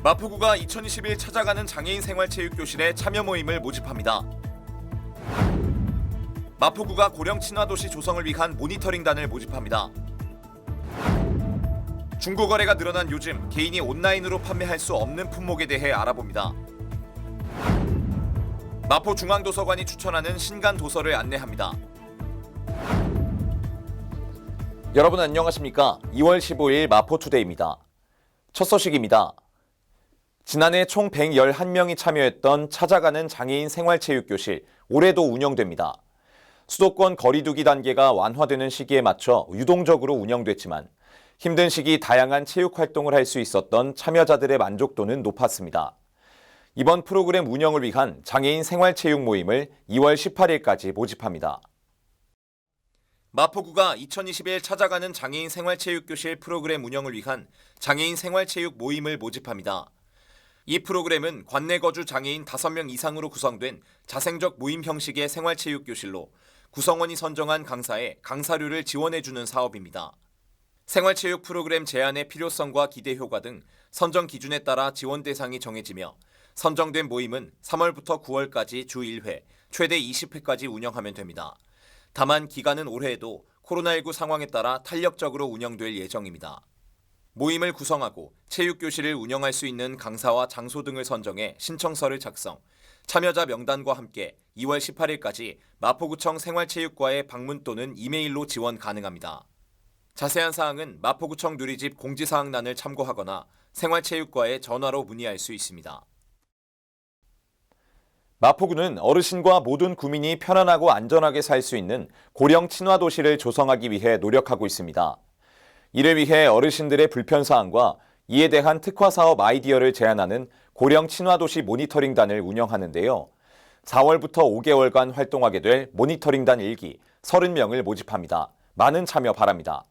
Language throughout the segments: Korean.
마포구가 2021 찾아가는 장애인 생활체육교실에 참여 모임을 모집합니다. 마포구가 고령 친화도시 조성을 위한 모니터링단을 모집합니다. 중고거래가 늘어난 요즘 개인이 온라인으로 판매할 수 없는 품목에 대해 알아봅니다. 마포중앙도서관이 추천하는 신간 도서를 안내합니다. 여러분 안녕하십니까? 2월 15일 마포투데이입니다. 첫 소식입니다. 지난해 총 111명이 참여했던 찾아가는 장애인 생활체육교실, 올해도 운영됩니다. 수도권 거리두기 단계가 완화되는 시기에 맞춰 유동적으로 운영됐지만 힘든 시기 다양한 체육 활동을 할 수 있었던 참여자들의 만족도는 높았습니다. 이번 프로그램 운영을 위한 장애인 생활체육 모임을 2월 18일까지 모집합니다. 마포구가 2021 찾아가는 장애인 생활체육교실 프로그램 운영을 위한 장애인 생활체육 모임을 모집합니다. 이 프로그램은 관내 거주 장애인 5명 이상으로 구성된 자생적 모임 형식의 생활체육교실로 구성원이 선정한 강사에 강사료를 지원해주는 사업입니다. 생활체육 프로그램 제안의 필요성과 기대 효과 등 선정 기준에 따라 지원 대상이 정해지며 선정된 모임은 3월부터 9월까지 주 1회, 최대 20회까지 운영하면 됩니다. 다만 기간은 올해에도 코로나19 상황에 따라 탄력적으로 운영될 예정입니다. 모임을 구성하고 체육교실을 운영할 수 있는 강사와 장소 등을 선정해 신청서를 작성, 참여자 명단과 함께 2월 18일까지 마포구청 생활체육과에 방문 또는 이메일로 지원 가능합니다. 자세한 사항은 마포구청 누리집 공지사항란을 참고하거나 생활체육과에 전화로 문의할 수 있습니다. 마포구는 어르신과 모든 구민이 편안하고 안전하게 살 수 있는 고령 친화도시를 조성하기 위해 노력하고 있습니다. 이를 위해 어르신들의 불편사항과 이에 대한 특화사업 아이디어를 제안하는 고령 친화도시 모니터링단을 운영하는데요. 4월부터 5개월간 활동하게 될 모니터링단 1기 30명을 모집합니다. 많은 참여 바랍니다.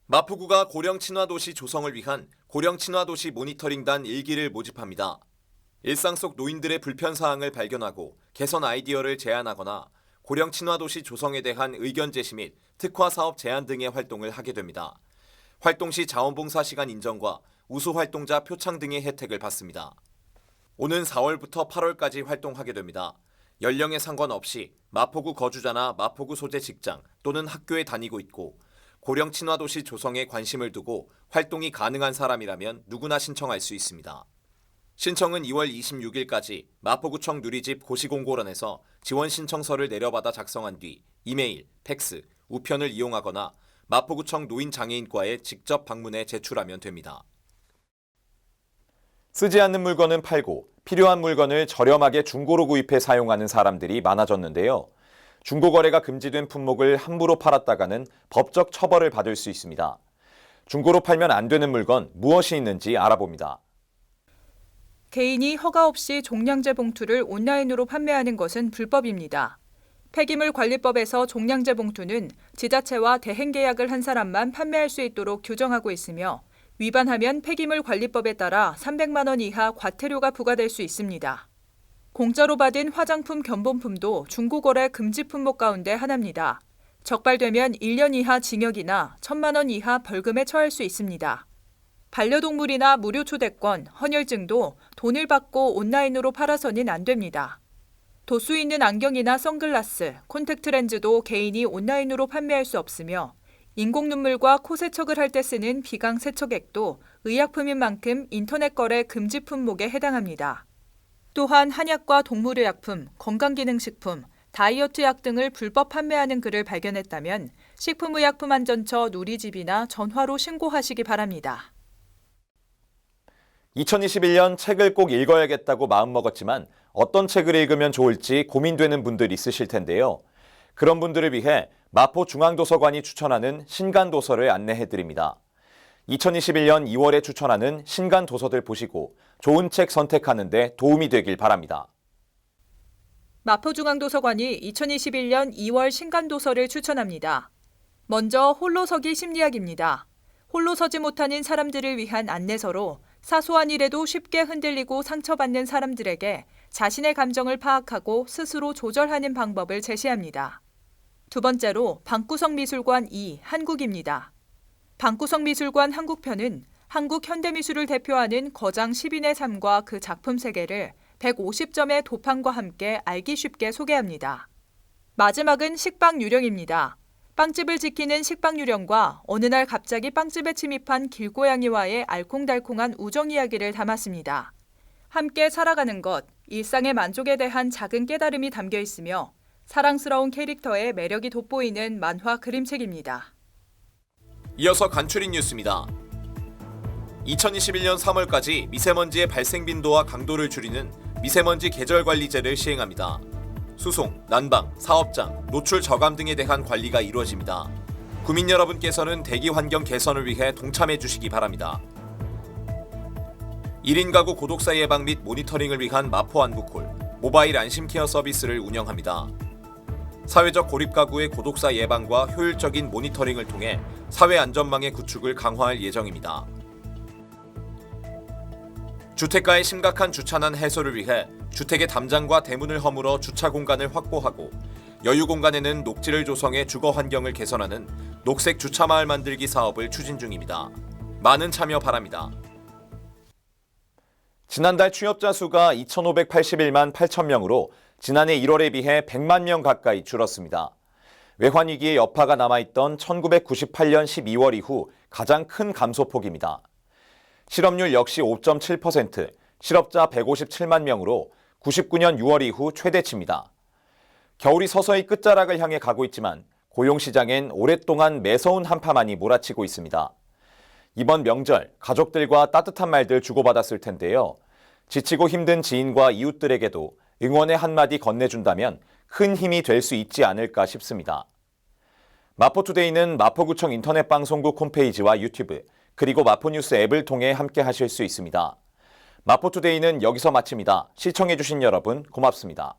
마포구가 고령 친화도시 조성을 위한 고령 친화도시 모니터링단 1기를 모집합니다. 일상 속 노인들의 불편사항을 발견하고 개선 아이디어를 제안하거나 고령 친화도시 조성에 대한 의견 제시 및 특화 사업 제안 등의 활동을 하게 됩니다. 활동 시 자원봉사 시간 인정과 우수 활동자 표창 등의 혜택을 받습니다. 오는 4월부터 8월까지 활동하게 됩니다. 연령에 상관없이 마포구 거주자나 마포구 소재 직장 또는 학교에 다니고 있고 고령 친화도시 조성에 관심을 두고 활동이 가능한 사람이라면 누구나 신청할 수 있습니다. 신청은 2월 26일까지 마포구청 누리집 고시공고란에서 지원 신청서를 내려받아 작성한 뒤 이메일, 팩스, 우편을 이용하거나 마포구청 노인장애인과에 직접 방문해 제출하면 됩니다. 쓰지 않는 물건은 팔고 필요한 물건을 저렴하게 중고로 구입해 사용하는 사람들이 많아졌는데요. 중고거래가 금지된 품목을 함부로 팔았다가는 법적 처벌을 받을 수 있습니다. 중고로 팔면 안 되는 물건 무엇이 있는지 알아봅니다. 개인이 허가 없이 종량제 봉투를 온라인으로 판매하는 것은 불법입니다. 폐기물관리법에서 종량제 봉투는 지자체와 대행계약을 한 사람만 판매할 수 있도록 규정하고 있으며 위반하면 폐기물관리법에 따라 300만 원 이하 과태료가 부과될 수 있습니다. 공짜로 받은 화장품 견본품도 중고거래 금지 품목 가운데 하나입니다. 적발되면 1년 이하 징역이나 1,000만 원 이하 벌금에 처할 수 있습니다. 반려동물이나 무료 초대권, 헌혈증도 돈을 받고 온라인으로 팔아서는 안 됩니다. 도수 있는 안경이나 선글라스, 콘택트 렌즈도 개인이 온라인으로 판매할 수 없으며 인공 눈물과 코 세척을 할 때 쓰는 비강 세척액도 의약품인 만큼 인터넷 거래 금지 품목에 해당합니다. 또한 한약과 동물의약품, 건강기능식품, 다이어트 약 등을 불법 판매하는 글을 발견했다면 식품의약품안전처 누리집이나 전화로 신고하시기 바랍니다. 2021년 책을 꼭 읽어야겠다고 마음먹었지만 어떤 책을 읽으면 좋을지 고민되는 분들 있으실 텐데요. 그런 분들을 위해 마포중앙도서관이 추천하는 신간 도서를 안내해드립니다. 2021년 2월에 추천하는 신간 도서들 보시고 좋은 책 선택하는 데 도움이 되길 바랍니다. 마포중앙도서관이 2021년 2월 신간 도서를 추천합니다. 먼저 홀로서기 심리학입니다. 홀로 서지 못하는 사람들을 위한 안내서로 사소한 일에도 쉽게 흔들리고 상처받는 사람들에게 자신의 감정을 파악하고 스스로 조절하는 방법을 제시합니다. 두 번째로 방구석 미술관 2 한국입니다. 방구석 미술관 한국편은 한국 현대미술을 대표하는 거장 10인의 삶과 그 작품 세계를 150점의 도판과 함께 알기 쉽게 소개합니다. 마지막은 식빵 유령입니다. 빵집을 지키는 식빵 유령과 어느 날 갑자기 빵집에 침입한 길고양이와의 알콩달콩한 우정 이야기를 담았습니다. 함께 살아가는 것, 일상의 만족에 대한 작은 깨달음이 담겨 있으며 사랑스러운 캐릭터의 매력이 돋보이는 만화 그림책입니다. 이어서 간추린 뉴스입니다. 2021년 3월까지 미세먼지의 발생 빈도와 강도를 줄이는 미세먼지 계절관리제를 시행합니다. 수송, 난방, 사업장, 노출 저감 등에 대한 관리가 이루어집니다. 구민 여러분께서는 대기 환경 개선을 위해 동참해 주시기 바랍니다. 1인 가구 고독사 예방 및 모니터링을 위한 마포 안부콜, 모바일 안심케어 서비스를 운영합니다. 사회적 고립 가구의 고독사 예방과 효율적인 모니터링을 통해 사회 안전망의 구축을 강화할 예정입니다. 주택가의 심각한 주차난 해소를 위해 주택의 담장과 대문을 허물어 주차 공간을 확보하고 여유 공간에는 녹지를 조성해 주거 환경을 개선하는 녹색 주차 마을 만들기 사업을 추진 중입니다. 많은 참여 바랍니다. 지난달 취업자 수가 2,581만 8천 명으로 지난해 1월에 비해 100만 명 가까이 줄었습니다. 외환위기의 여파가 남아있던 1998년 12월 이후 가장 큰 감소폭입니다. 실업률 역시 5.7%, 실업자 157만 명으로 99년 6월 이후 최대치입니다. 겨울이 서서히 끝자락을 향해 가고 있지만 고용시장엔 오랫동안 매서운 한파만이 몰아치고 있습니다. 이번 명절 가족들과 따뜻한 말들 주고받았을 텐데요. 지치고 힘든 지인과 이웃들에게도 응원의 한마디 건네준다면 큰 힘이 될 수 있지 않을까 싶습니다. 마포투데이는 마포구청 인터넷 방송국 홈페이지와 유튜브, 그리고 마포뉴스 앱을 통해 함께 하실 수 있습니다. 마포투데이는 여기서 마칩니다. 시청해주신 여러분 고맙습니다.